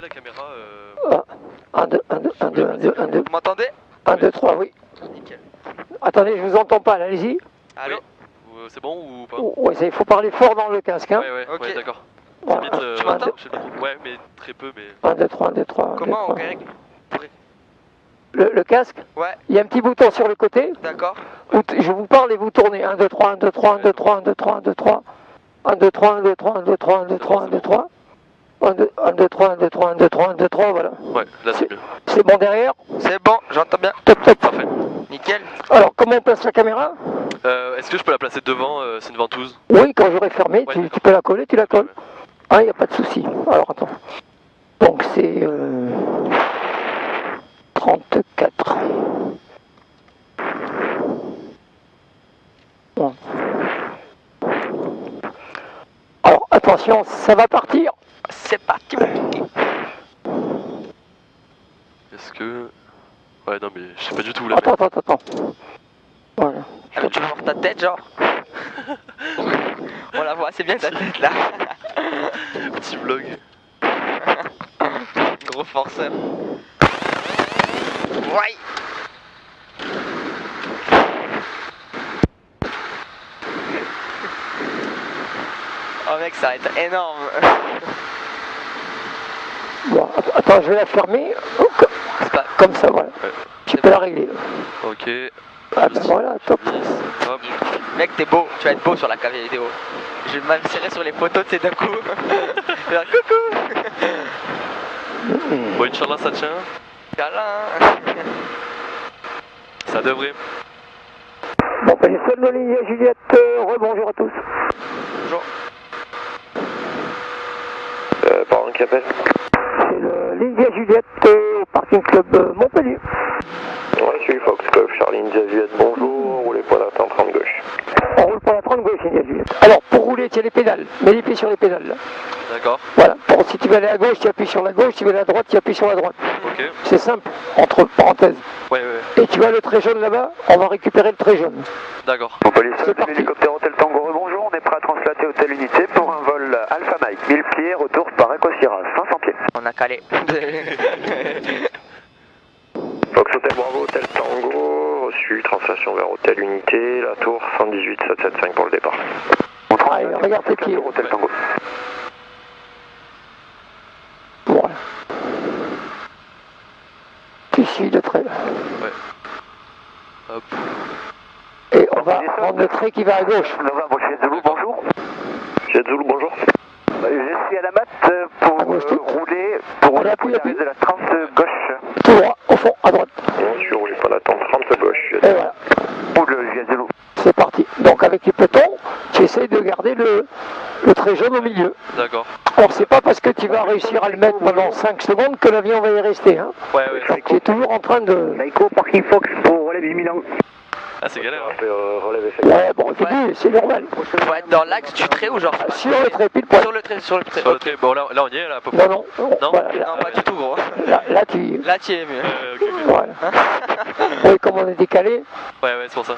la caméra. 1, 2, 1, 2, 1, 2, 1, 2, 1, 2. Vous m'entendez? 1, 2, 3, oui. Nickel. Attendez, je vous entends pas, là, allez-y. Allô? C'est bon ou pas? Ouais, il faut parler fort dans le casque, hein. Ouais, Ok. d'accord. Voilà. Tu m'entends? Ouais, mais très peu, mais. 1, 2, 3, 1, 2, 3. Comment on règle? Le casque, Ouais, il y a un petit bouton sur le côté. d'accord. Je vous parle et vous tournez. 1, 2, 3, 1, 2, 3, 1, 2, 3, 1, 2, 3, 1, 2, 3. 1, 2, 3, 1, 2, 3, 1, 2, 3, 1, 2, 3, 1, 2, 3. 1, 2, 1, 2, 3, 1, 2, 3, 1, 2, 3, 1, 2, 3, voilà. Ouais, là c'est mieux. C'est bon derrière? C'est bon, j'entends bien. Top, top. Parfait. Nickel. Alors, comment on place la caméra? Est-ce que je peux la placer devant? C'est une ventouse. Oui, quand j'aurai fermé, Ouais, tu peux la coller, tu la colles. Ouais. Ah, il n'y a pas de souci. Alors, attends. Donc, c'est 34. Bon. Alors, attention, ça va partir. C'est parti, mon kiki. Est-ce que. Ouais, non, mais je sais pas du tout où la Attends, mettre. attends, attends. Voilà. Alors, tu veux voir ta tête, genre? On la voit assez bien, ta tête, là. Petit vlog. Gros forceur. Ouais. Oh mec, ça va être énorme. Bon, attends, je vais la fermer. Oh, C'est pas... comme ça, voilà. Ouais. Tu peux la régler. Ok. Ah ben voilà, top. Hop. Mec, t'es beau, tu vas être beau sur la cavée vidéo. Je vais m'insérer sur les poteaux, tu sais, d'un coup. Je vais dire coucou. Bon, Inch'Allah, ça tient. Câlin. Ça devrait. Bon, ben, les seuls de ligne Juliette, rebonjour à tous. Bonjour. Pardon, qui appelle? C'est le Lydia Juliette au Parking Club Montpellier. Ouais, je suis Fox Golf, Charlie India Juliette, bonjour, roulez pour la 30 gauche. On roule pour la 30 gauche, Lydia Juliette. Alors, pour rouler, tu as les pédales. Mets les pieds sur les pédales, là. D'accord. Voilà. Pour, si tu veux aller à gauche, tu appuies sur la gauche. Si tu veux aller à droite, tu appuies sur la droite. Ok. C'est simple, entre parenthèses. Ouais. Et tu vois le trait jaune là-bas, on va récupérer le trait jaune. D'accord. Montpellier, C'est c'est parti. l'hélicoptère Hôtel Tango, bonjour, on est prêt à translater Hôtel Unité pour un vol Alpha Mike, 1000 pieds, retour par Ecosira, 500 pieds. On a calé. Fox Hôtel Bravo, Hôtel Tango, reçu, translation vers Hôtel Unité, la tour 118 775 pour le départ. Allez, regarde tes pieds. Hôtel Tango. Voilà. Tu suis le trait. Ouais. Hop. Et on va prendre le trait qui va à gauche. Novembre, Jet Zulu, bonjour. Jet Zulu, bonjour. Je suis à la mat pour À gauche, tout. rouler pour Allez, appuie, appuie. de la 30 gauche. Tout droit, au fond, à droite. Je suis roulé pour la 30 gauche. Et voilà. Roule, Jet Zulu. C'est parti. Donc avec les petons, tu essayes de garder le trait jaune au milieu. D'accord. Alors c'est pas parce que tu vas réussir à le mettre pendant 5 secondes que l'avion va y rester. Hein. Ouais. Donc tu es toujours en train de... Maïko, Parking Fox pour relève du Milan. Ah, c'est galère. Hein. Relève effet. Ouais, bon, au début, c'est normal. Faut être dans l'axe du trait ou genre? Sur le trait, pile poil. Sur le trait, sur le trait. Sur le trait. Bon, là on y est, là, à peu près. Non, non. Non. Voilà, Non, pas du tout, gros. là, tu... Là, tu es mieux. Ok. Voilà. Oui, comme on est décalé. Ouais, c'est pour ça.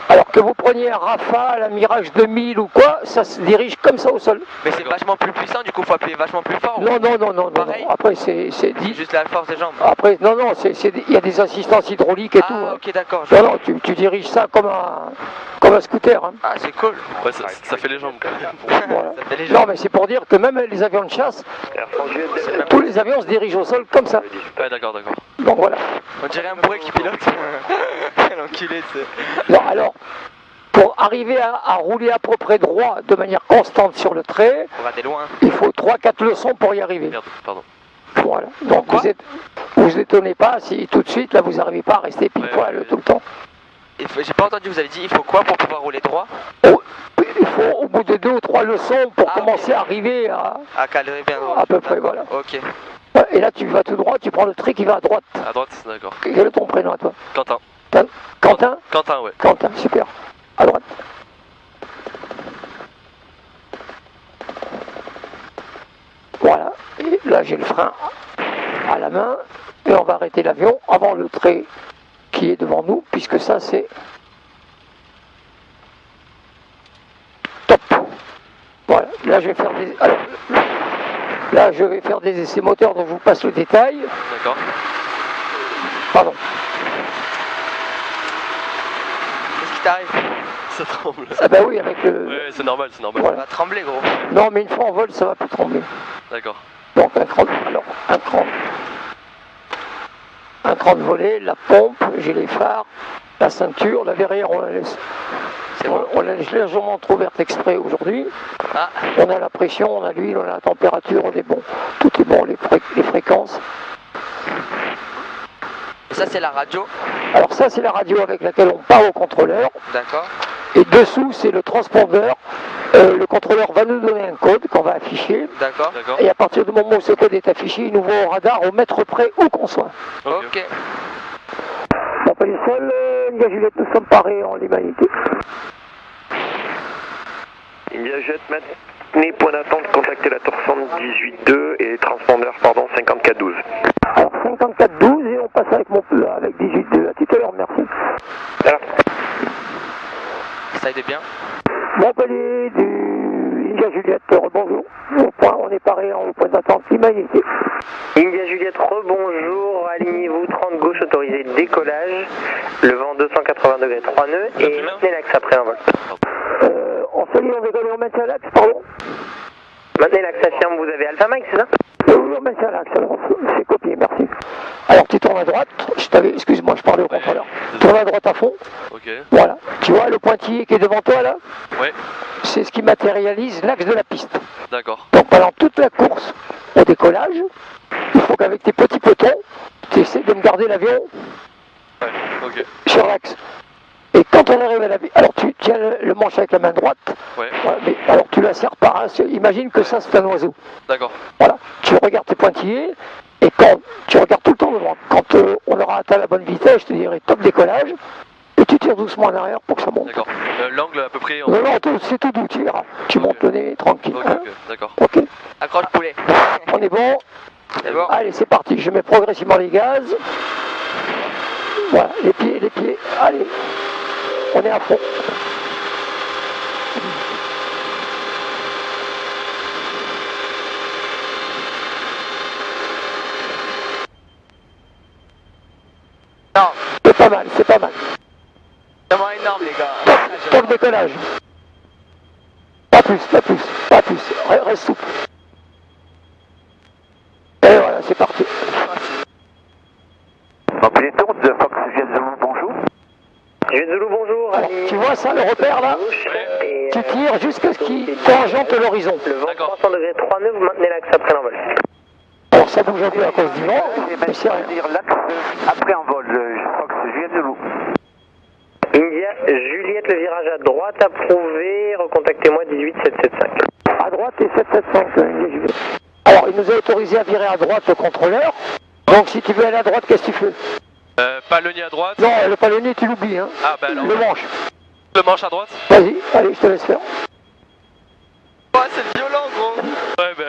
Alors que vous preniez un Rafale, un Mirage 2000 ou quoi, ça se dirige comme ça au sol. Mais c'est vachement plus puissant, du coup, faut appuyer vachement plus fort. Non, non, non, non, non. Pareil. Non. Après, c'est dit. Juste la force des jambes. Après, non, non, il y a des assistances hydrauliques et tout. Ah, Hein. ok, d'accord. Non, non, tu diriges ça comme un scooter. Hein. Ah, c'est cool. Ouais, ça fait les jambes quand même. Voilà. Ça fait les Non, jambes. mais c'est pour dire que même les avions de chasse, Air France Juliette. tous les avions se dirigent au sol comme ça. Ouais, d'accord. Donc voilà. On dirait un bourré qui pilote. L'enculé, tu sais. Non, alors, pour arriver à rouler à peu près droit de manière constante sur le trait, On va des loin. il faut 3-4 leçons pour y arriver. Merde, pardon. Voilà. Donc Quoi vous étonnez pas si tout de suite, là, vous n'arrivez pas à rester pile poil tout le temps. J'ai pas entendu, vous avez dit, il faut quoi pour pouvoir rouler droit? Il faut au bout de 2 ou 3 leçons pour commencer à arriver À cadrer bien droit. à peu près, voilà. Ok. Et là, tu vas tout droit, tu prends le trait qui va à droite. À droite, d'accord. Quel est ton prénom à toi? Quentin. Quentin? Quentin, ouais. Quentin, super. À droite. Voilà. Et là, j'ai le frein à la main. Et on va arrêter l'avion avant le trait qui est devant nous, puisque ça, c'est top. Voilà. Là, je vais faire des... Alors, là, je vais faire des essais moteurs dont je vous passe le détail. D'accord. Pardon. Qu'est-ce qui t'arrive? Ça tremble. Ah bah oui, avec le... Ouais, c'est normal, c'est normal. Ça Voilà. va trembler, gros. Non, mais une fois en vol, ça va plus trembler. D'accord. Donc un cran de volet, la pompe, j'ai les phares, la ceinture, la verrière, on la laisse. C'est bon. On la laisse légèrement trop verte exprès aujourd'hui. Ah, On a la pression, on a l'huile, on a la température, on est bon. Tout est bon, les fréquences. et ça, c'est la radio. Alors ça, c'est la radio avec laquelle on parle au contrôleur. D'accord. Et dessous, c'est le transpondeur. Le contrôleur va nous donner un code qu'on va afficher. D'accord. D'accord. Et à partir du moment où ce code est affiché, il nous voit au radar au mètre près où qu'on soit. Ok. Bon, pas les seuls, India Juliette, nous sommes parés en l'humanité. India Jet, maintenez point d'attente, contactez la tour 118.2 et transpondeur, pardon, 5412. Alors 54-12 et on passe avec mon peu avec 18-2. À tout à l'heure, merci. Voilà. Ça aide bien. Bon, palais du India Juliette, bonjour. On est paré au point d'attente l'humanité. India Juliette, rebonjour, alignez-vous 30 gauche, autorisé décollage, le vent 280 degrés 3 nœuds et maintenez l'axe après un vol. On s'allie, on décolle, on maintient l'axe, pardon. Maintenez l'axe affirme, vous avez Alpha Mike, c'est ça? Oui, on maintient l'axe, alors c'est copié, merci. Alors tu tournes à droite, excuse-moi, je parlais au contrôleur. Tourne à droite à fond, Ok. voilà. Tu vois le pointillé qui est devant toi là? Ouais. C'est ce qui matérialise l'axe de la piste. D'accord. Donc pendant toute la course au décollage, il faut qu'avec tes petits petons, tu essaies de me garder l'avion Ouais. Ok. sur l'axe. Et quand on arrive à la... Alors tu tiens le manche avec la main droite, Ouais. voilà, mais alors tu la serres pas, hein, imagine que ça c'est un oiseau. D'accord. Voilà, tu regardes tes pointillés, et quand tu regardes tout le temps devant, quand on aura atteint la bonne vitesse, je te dirai top décollage, et tu tires doucement en arrière pour que ça monte. D'accord. L'angle à peu près. Non, non, c'est tout doux, tu verras. Tu montes le nez tranquille. Ok, Hein. ok. D'accord. Ok, Accroche poulet. on est bon. C'est bon. Allez, c'est parti, je mets progressivement les gaz. Voilà, les pieds, allez, on est à fond. Non, C'est pas mal, c'est pas mal. c'est vraiment énorme, les gars. Top décollage. Pas plus, pas plus, pas plus. Reste souple. Et voilà, c'est parti. Remplis les tours de Fox Juliette Zulu, bonjour. Juliette Zulu, bonjour, Alors, alignez-vous tu vois ça, le repère là? gauche et Tu tires jusqu'à ce qu'il tangente l'horizon. le vent D'accord. 300 degrés 3 nœuds, vous maintenez l'axe après l'envol. Alors ça bouge un peu à cause du vent, mais c'est rien. l'axe après en vol, Fox Juliette Zulu. India Juliette, le virage à droite approuvé, recontactez-moi 18775. À droite et 775, India Juliette. Alors, il nous a autorisé à virer à droite le contrôleur. Donc, si tu veux aller à droite, qu'est-ce que tu fais? Pas le nez à droite. Non, le palonnier, tu l'oublies, hein. Ah bah alors. Le manche. Le manche à droite. Vas-y, allez, je te laisse faire. Oh, c'est violent, gros. Ouais, bah.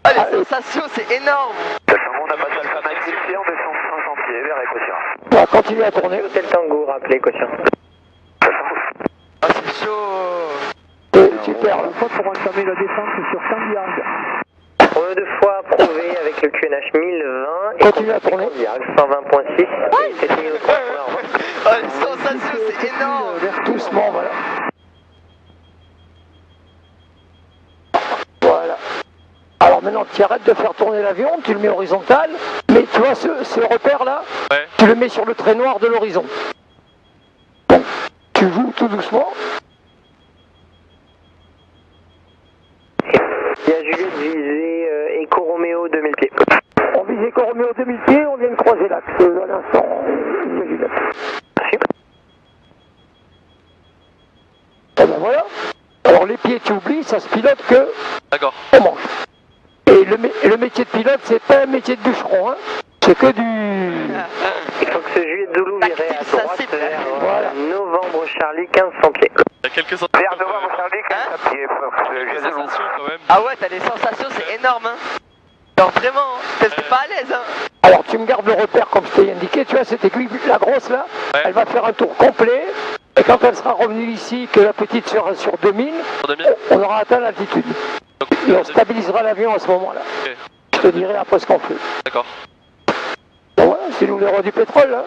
Ah, les sensations, c'est énorme. On n'a pas d'Alpha Mike ici, on descend en chantier vers Écossien. On va continuer à tourner. Hôtel Tango, rappelez, caution. Ah, c'est chaud. C'est super, là. Pour entamer la descente sur Sandiag. Chrono 2 fois approuvé avec le QNH 1020 et Continue à tourner. 120.6 et 7300. Oh, les sensations, c'est énorme. Doucement, voilà. Voilà. Alors maintenant, tu arrêtes de faire tourner l'avion, tu le mets horizontal, mais tu vois ce repère-là, Ouais. tu le mets sur le trait noir de l'horizon. Bon, tu joues tout doucement. Il y a Juliette visée Eco Romeo 2000 pieds. On vise Eco Romeo 2000 pieds, on vient de croiser l'axe à l'instant. Il y a Juliette. Merci. Et ben voilà. Alors les pieds, tu oublies, ça se pilote que D'accord. au manche. Et le métier de pilote, c'est pas un métier de bûcheron, hein. C'est que du... Il faut que ce Juliette Zulu virait à Ça, droite c'est- vers Voilà. Novembre Charlie 1500 pieds. Il y a quelques sensations. Vers devant mon Charlie, Hein pied, Fox Quelques Juliette Zulu. sensations quand même. Ah ouais, t'as des sensations, c'est énorme, hein. Genre vraiment, hein. T'es pas à l'aise, hein. Alors tu me gardes le repère comme je t'ai indiqué, tu vois, cette aiguille, la grosse là, Ouais. elle va faire un tour complet, et quand elle sera revenue ici, que la petite sera sur 2000, Sur 2000. on aura atteint l'altitude. Donc, Et on stabilisera l'avion à ce moment-là. ok. te dirai après ce qu'on fait. D'accord. Bon, voilà, c'est nous les rois du pétrole, là.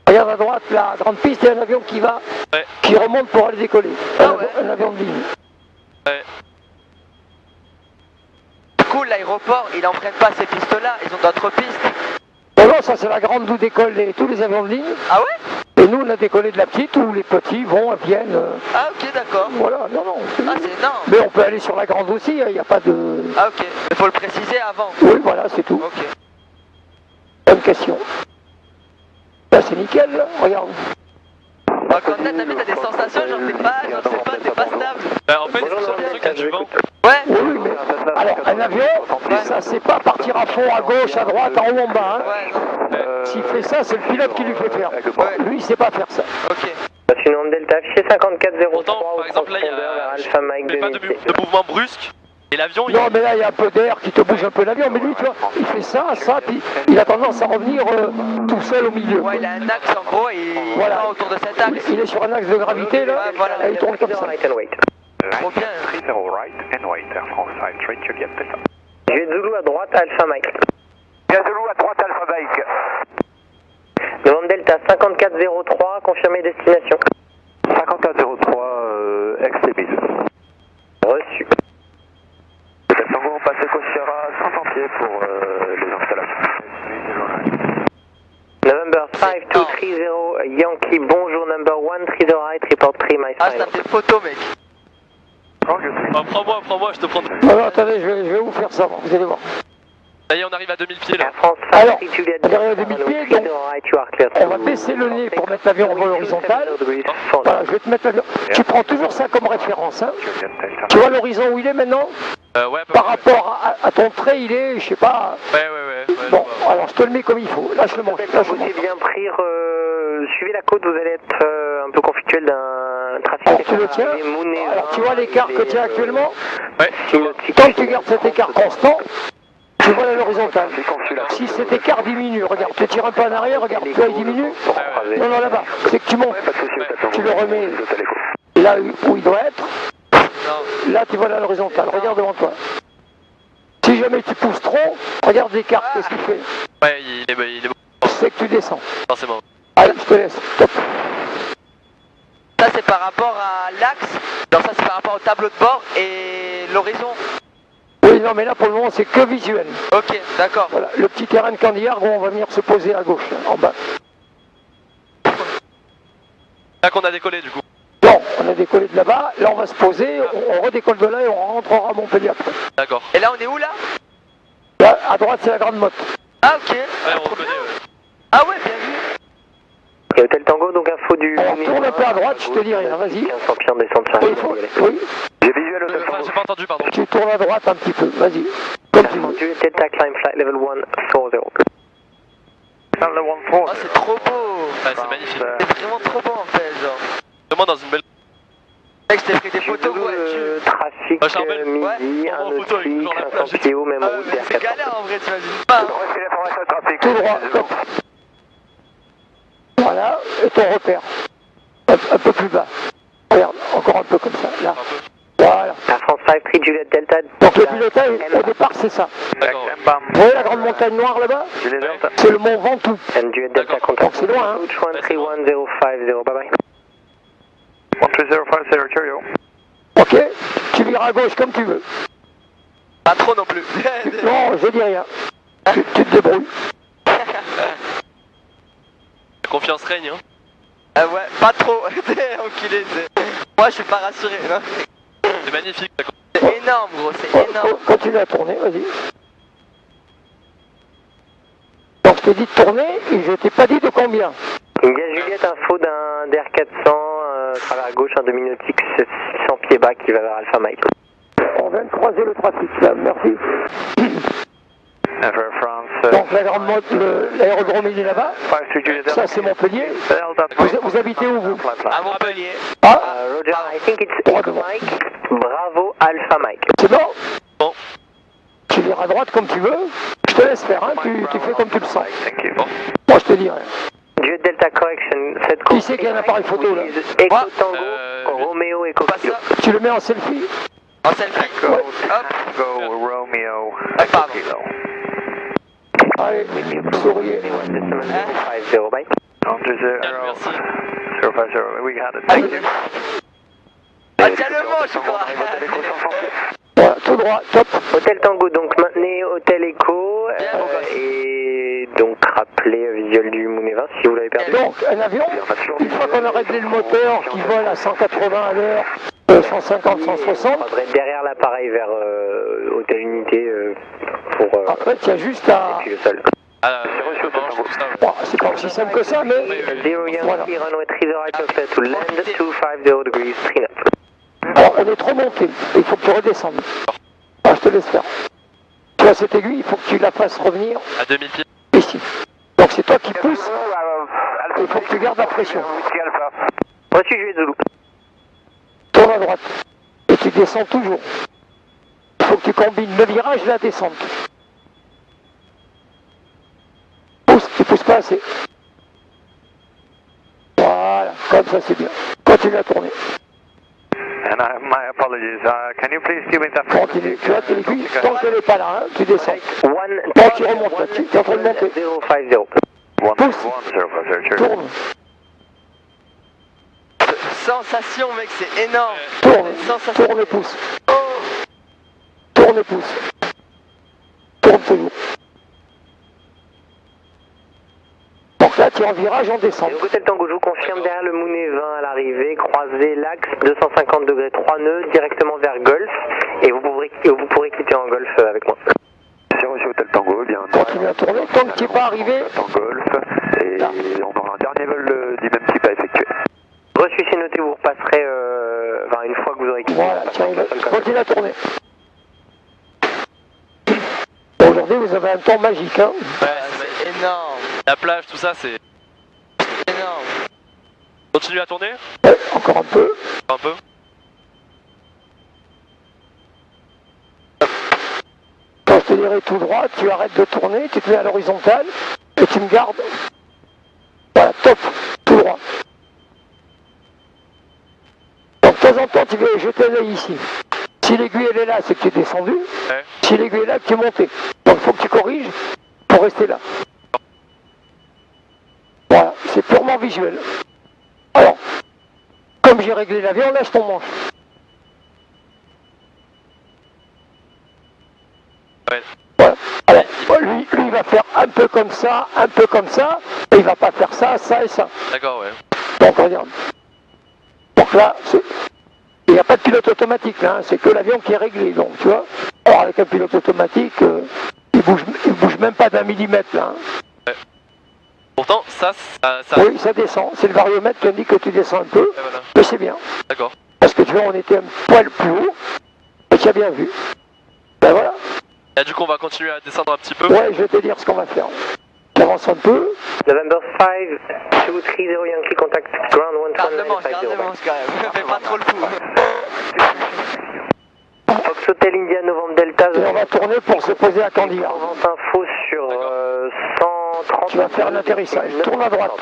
Regarde à droite, la grande piste, il y a un avion qui va, Ouais. qui remonte pour aller décoller. Ah ouais. Un avion de ligne. Ouais. Du coup, l'aéroport, il n'emprunte pas ces pistes-là, ils ont d'autres pistes. Bon, non, ça c'est la grande d'où décollent tous les avions de ligne. Ah ouais? Et nous, on a décollé de la petite où les petits vont, viennent. Ah ok, d'accord. Voilà, non, non. Ah, c'est énorme. Mais on peut aller sur la grande aussi, il n'y a pas de... Ah ok, il faut le préciser avant. Oui, voilà, c'est tout. Ok. Bonne question. Là, c'est nickel, là. Regarde. Bah, quand t'as des sensations, genre t'es pas stable. Bah, en fait, j'ai l'impression qu'il y a du vent. Ouais. Oui, oui, mais... Alors, un avion, ça c'est pas partir à fond, à gauche, à droite, en haut, en bas. Hein. Ouais, non. S'il fait ça, c'est le pilote qui lui fait faire. Lui, il sait pas faire ça. Ok. Une onde Delta affichée 5403 Pourtant, au par exemple, là, il y transpondeur vers a. Alpha Mike Mais pas 2000. de mouvement brusque. Et l'avion, il. Non, mais là, il y a un peu d'air qui te bouge un peu l'avion. Mais lui, tu vois, il fait ça, puis il a tendance à revenir tout seul au milieu. Ouais, il a un axe en gros et il Voilà. va autour de cet axe. Il est sur un axe de gravité, là, Ouais, voilà. et il tourne comme ça. Right and wait. Trop bien. 30 right and wait, Air France 53 Juliet Delta. Juliet Zulu à droite, Alpha Mike. Juliet Zulu à droite, Alpha Mike. Novembre Delta 5403, confirmé destination. 5403, ex-Tébil. Reçu. Tango, on passe Cossiera 100 pieds pour les installations. November 5230, Yankee, bonjour, number 130 report 3, my Ah, final. ça fait photo, mec. Oh, prends-moi, je te prends. Non, non, attendez, je vais vous faire ça, vous allez voir. Ça y est, on arrive à 2000 pieds là. Air France Alors, 53 Juliet on arrive à 2000 pieds, donc on va baisser le nez pour mettre l'avion en vol horizontal. Voilà, je vais te mettre l'avion. Tu prends toujours ça comme référence, hein. Tu vois l'horizon où il est maintenant? Ouais, Par rapport à ton trait, il est, je sais pas... Ouais. Bon, alors je te le mets comme il faut. Lâche le manche, lâche le Vous manche. aussi bien pris, suivez la côte, vous allez être un peu conflictuel d'un trafic. Alors tu le tiens. Alors tu vois l'écart que tu as actuellement? Ouais, je vois. Tant que tu gardes cet écart constant, tu vois à l'horizontale. Si cet écart diminue, regarde, tu tires un peu en arrière, regarde, tu vois, il diminue. Non, non, là-bas, c'est que tu montes. Tu le remets là où il doit être. Là, tu vois à l'horizontale, regarde devant toi. Si jamais tu pousses trop, regarde l'écart, qu'est-ce qu'il fait? Ouais, il est bon. C'est que tu descends. Forcément. Allez, je te laisse. Top. Ça, c'est par rapport à l'axe. Non, ça, c'est par rapport au tableau de bord et l'horizon. Oui, non, mais là, pour le moment, c'est que visuel. Ok, d'accord. Voilà, le petit terrain de Candiargue, on va venir se poser à gauche, en bas. Là qu'on a décollé du coup. Non, on a décollé de là-bas, là on va se poser, on redécolle de là et on rentrera à Montpellier après. D'accord. Et là, on est où là? Là, à droite, c'est la Grande Motte. Ah, ok. Ouais, on reconnaît. Ouais. Ah ouais, bien vu. Et Hôtel Tango, donc info du... On tourne un peu à droite, je te dis rien, vas-y. 1500 pieds en descente sur Oui, oui, J'ai visuel Hôtel Enfin, Tango. j'ai pas entendu, pardon. tu tournes à droite un petit peu, vas-y. Comme tu veux. Juliet Delta climb flight level 140. Oh, c'est trop beau. Ouais, c'est magnifique. C'est vraiment trop beau en fait, genre. Vraiment dans une belle. Mec, je t'ai pris des photos, ouais. Trafic Ah, Charbel, midi, ouais, on un va en photo avec nautique, genre la 500 plage. pieds haut, même Ah, route mais vers c'est 400. galère en vrai, t'imagines pas. Tout droit, comme. Voilà, et ton repère. Un peu plus bas. Regarde, encore un peu comme ça, là. Voilà. Air France 53 Juliet Delta. Donc le pilotage, au départ, c'est ça. D'accord. Vous voyez la grande montagne noire là-bas? Juliet Delta. C'est le mont Ventoux. And Juliet Delta D'accord. contact. Donc c'est loin, hein. Approach 131050, bye bye. 1305, Cheerio. Ok, tu viras à gauche comme tu veux. Pas trop non plus. Non, je dis rien. Tu te débrouilles. La confiance règne, hein. Ah ouais, pas trop. T'es enculé, moi je suis pas rassuré, non. C'est magnifique. C'est énorme, gros, c'est énorme. Continue à tourner, vas-y. Donc je t'ai dit de tourner et je t'ai pas dit de combien. India Juliette, info d'un DR400, travers gauche, un demi-nautique, 600 pieds bas qui va vers Alpha Mike. On vient de croiser le trafic là, merci. Air France. Donc la grande motte, l'aérodrome il est là-bas. 53 Juliet Delta. Ça c'est Montpellier. Delta. Vous habitez où vous? À Montpellier. Ah, Roger, I think it's Echo Mike, Bravo Alpha Mike. c'est bon? Bon. Tu viras à droite comme tu veux. Je te laisse faire, hein. Tu fais comme tu le sens. Thank you. Moi je te dis rien. Juliet Delta Correction, cette Qui c'est qui a un appareil photo là? Echo Moi Tango, Romeo Echo Pas Kilo. ça. Tu le mets en selfie? En selfie. Go, Hop. go Romeo. Ah, pardon. Allez, souriez. 50, bye. Bien, merci. 050, we got it. Thank you. Ah, tiens le manche, quoi. Voilà, tout droit, top. Hôtel Tango, donc maintenez Hôtel Echo Bien, mon gosse. et donc rappelez visuel du Moon 20 si vous l'avez perdu. Donc, un avion, une fois qu'on a réglé le moteur qui vole à 180 à l'heure, 150, 160, Il faudrait derrière l'appareil vers Hôtel Unité pour après, il y a juste à... puis le sol. Ah, je mange tout ça. Bon, c'est pas aussi simple que ça, mais... 0 Yankee, Voilà. runway 30 right of clear to land, 250 degrees, 3 knots. Alors, on est trop monté, il faut que tu redescendes. Ah, je te laisse faire. Tu vois cette aiguille, il faut que tu la fasses revenir À 2000 pieds. ici. Donc c'est toi qui pousses, il faut que tu gardes la pression. Reçu, je vais Zulu. Tourne à droite. Et tu descends toujours. Il faut que tu combines le virage et la descente. Pousse, tu pousses pas assez. Voilà, comme ça c'est bien. Continue à tourner. And my apologies. Can you please give me that Continue. Tu vois, t'es l'aiguille, tant qu'elle n'est pas là, hein, tu descends. One, Toi, tu remontes là, tu es en train de monter. 050. Pousse. 1050, Tourne, Sensation, mec, c'est énorme. tourne, Sensation. tourne et pousse. Tourne et pousse. Tourne toujours. Donc là, tu es en virage, en descente. Et au Hôtel Tango, je vous confirme, derrière le Moon 20 à l'arrivée, croisez l'axe 250 degrés 3 nœuds directement vers Golf et vous pourrez quitter en Golf avec moi. C'est reçu Hôtel Tango, bien. Continue à tourner tant que tu n'es pas arrivé. En golf, et on aura un dernier vol du même type à effectuer. Reçu, c'est noté, vous repasserez enfin, une fois que vous aurez quitté. Voilà, vous tiens, repasserez avec le sol comme continue à tourner. Aujourd'hui, vous avez un temps magique, hein. Ouais, C'est énorme. la plage, tout ça, c'est. Énorme. Continue à tourner. Ouais, encore un peu. Un peu. Quand je te dirai tout droit, tu arrêtes de tourner, tu te mets à l'horizontale et tu me gardes. Voilà, top, tout droit. Donc de temps en temps, tu vas jeter l'œil ici. Si l'aiguille elle est là, c'est que tu es descendu. Ouais. Si l'aiguille est là, tu es monté. Donc il faut que tu corriges pour rester là. Voilà, c'est purement visuel. Alors, comme j'ai réglé l'avion, lâche ton manche. Ouais. Voilà. Alors, lui, il va faire un peu comme ça, et il va pas faire ça, ça et ça. D'accord, ouais. Donc regarde. Donc là, il n'y a pas de pilote automatique là, hein, c'est que l'avion qui est réglé, donc tu vois. Alors avec un pilote automatique, il bouge même pas d'un millimètre là. Hein. Pourtant, ça. Oui, ça descend, c'est le variomètre qui indique que tu descends un peu, Ouais, voilà. mais c'est bien. D'accord. Parce que tu vois, on était un poil plus haut, et tu as bien vu. Ben voilà. Et du coup, on va continuer à descendre un petit peu. Ouais, je vais te dire ce qu'on va faire. Tu avances un peu. November 5, 230 Yankee, contact ground Garde le manche 11950. quand même. Fais pas trop le coup. Fox Hotel India, Novembre Delta. Et on va tourner pour se poser à Candia. Vente info sur 130. Tu vas faire l'atterrissage. Tourne à droite.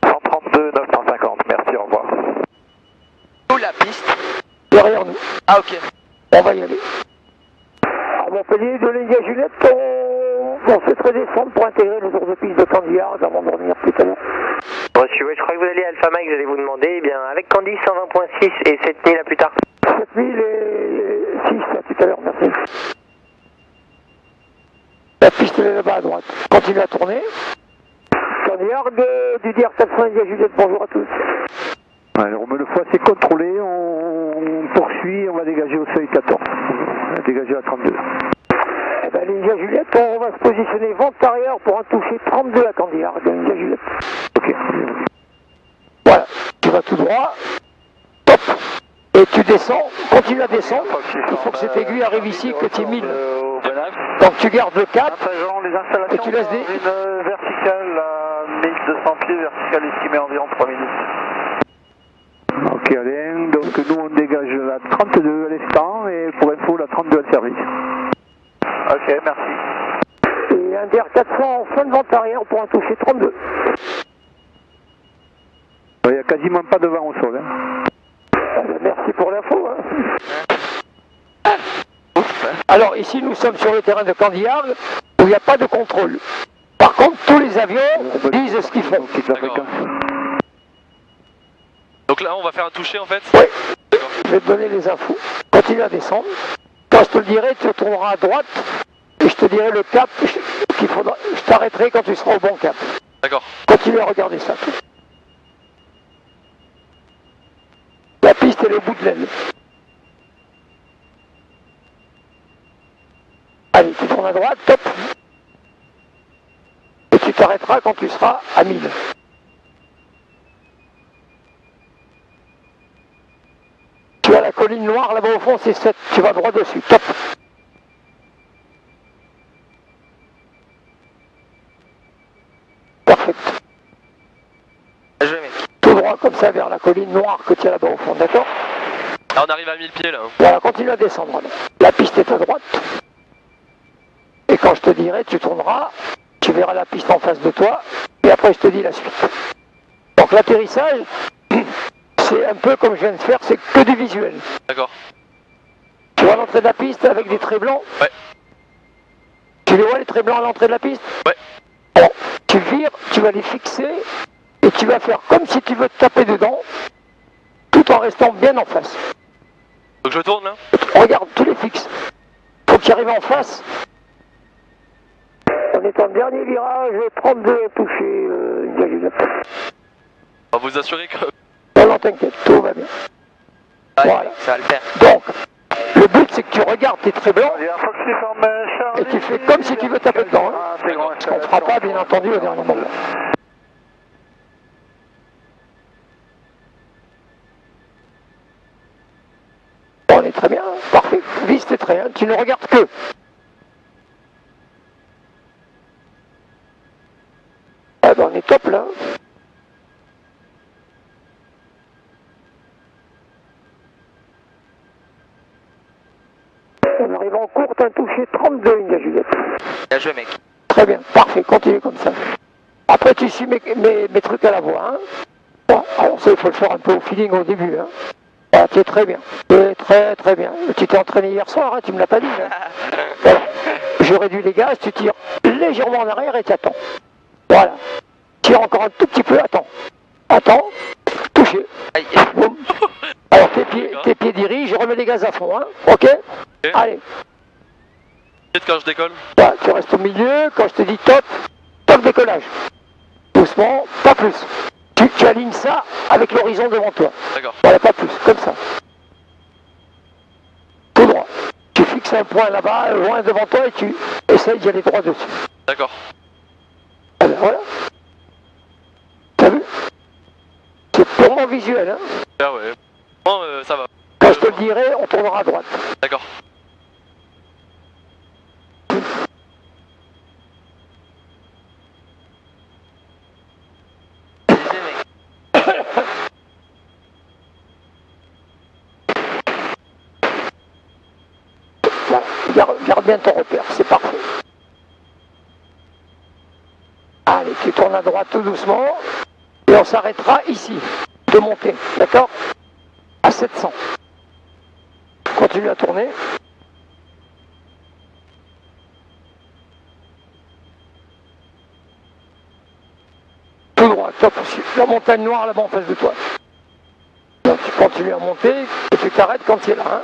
132 950, merci, au revoir. Où la piste? Derrière nous. Ah, ok. On va y aller. À Montpellier, de l'India Juliette, on se fait redescendre pour intégrer le tour de piste de Candia avant de revenir plus tard. Reçu, ouais, je crois que vous allez à Alpha Mike, j'allais vous demander, eh bien, avec Candy 120.6 et 7000 à plus tard. 7000 et 6 à tout à l'heure, merci. La piste elle est là-bas à droite. Continue à tourner. Candia du DR 400 India Juliette, bonjour à tous. Alors, le fois c'est contrôlé, on poursuit, on va dégager au seuil 14. On va dégager à 32. Eh ben, l'India Juliette, on va se positionner vente arrière pour un toucher 32 à Candia de l'India Juliette. Ok. Voilà, tu vas tout droit, top, et tu descends, continue à descendre, il faut que cette aiguille arrive ici, que tu es 1000. Donc tu gardes le cap, Les installations et tu laisses des... une verticale à 1200 pieds, verticale estimée environ 3 minutes. Ok Alain, donc nous on dégage la 32 à l'instant et pour info la 32 à service. Ok, merci. Et un DR 400 en fin de vente arrière pour un toucher 32. Il n'y a quasiment pas de vent au sol. Hein. Merci pour l'info. Hein. Alors ici, nous sommes sur le terrain de Candiargue, où il n'y a pas de contrôle. Par contre, tous les avions disent ce qu'ils font. Donc là, on va faire un toucher en fait. Oui. D'accord. Je vais te donner les infos. Continue à descendre. Quand je te le dirai, tu tourneras à droite, et je te dirai le cap qu'il faudra. Je t'arrêterai quand tu seras au bon cap. D'accord. Continue à regarder ça. La piste est au bout de l'aile. Allez, tu tournes à droite, top. Et tu t'arrêteras quand tu seras à 1000. Tu as la colline noire là-bas au fond, c'est 7. Tu vas droit dessus, top. Parfait. Je mets. Tout droit comme ça vers la colline noire que tu as là-bas au fond, d'accord? Là, on arrive à 1000 pieds là. Voilà, continue à descendre. Alors. La piste est à droite. Et quand je te dirai, tu tourneras, tu verras la piste en face de toi, et après je te dis la suite. Donc l'atterrissage, c'est un peu comme je viens de faire, c'est que du visuel. D'accord. Tu vois l'entrée de la piste avec des traits blancs? Ouais. Tu les vois les traits blancs à l'entrée de la piste? Ouais. Alors, tu vires, tu vas les fixer, et tu vas faire comme si tu veux te taper dedans, tout en restant bien en face. Donc je tourne là. Regarde, tu les fixes. Faut que tu arrives en face. On est en dernier virage, 32 touché, On va vous assurer que... Non, non, t'inquiète, tout va bien. Allez, Voilà. ça va le faire. Donc, le but c'est que tu regardes tes traits blancs et tu fais comme si tu veux taper dedans. Hein. Ce qu'on fera pas, bien entendu, au dernier moment. Bon, on est très bien, parfait. Vise tes traits, hein. Tu ne regardes que. Ah ben, on est top là. On arrive en courte, un touché 32, India Juliette. Bien joué, mec. Très bien, parfait, continue comme ça. Après, tu suis mes trucs à la voix. Hein. Bon, alors ça, il faut le faire un peu au feeling au début. Hein. Voilà, tu es très bien. Tu es très très bien. Tu t'es entraîné hier soir, hein, tu me l'as pas dit. Hein. Voilà. Je réduis les gaz, tu tires légèrement en arrière et tu attends. Voilà. Tire encore un tout petit peu, attends. Attends, touché. Aïe. Boum. Alors tes pieds dirigent, je remets les gaz à fond, hein. Ok? Allez. Peut-être quand je décolle. Voilà, tu restes au milieu, quand je te dis top, top décollage. Doucement, pas plus. Tu alignes ça avec l'horizon devant toi. D'accord. Voilà, pas plus, comme ça. Tout droit. Tu fixes un point là-bas, loin devant toi, et tu essayes d'y aller droit dessus. D'accord. Voilà. T'as vu? C'est purement visuel, hein. Ah ouais. Bon, ça va. Quand je te le dirai, on tournera à droite. D'accord. Voilà, garde bien ton repère, c'est parfait. Allez, tu tournes à droite tout doucement, et on s'arrêtera ici, de monter, d'accord? À 700. Continue à tourner. Tout droit, top aussi. La montagne noire là-bas en face de toi. Donc tu continues à monter, et tu t'arrêtes quand tu es là, hein?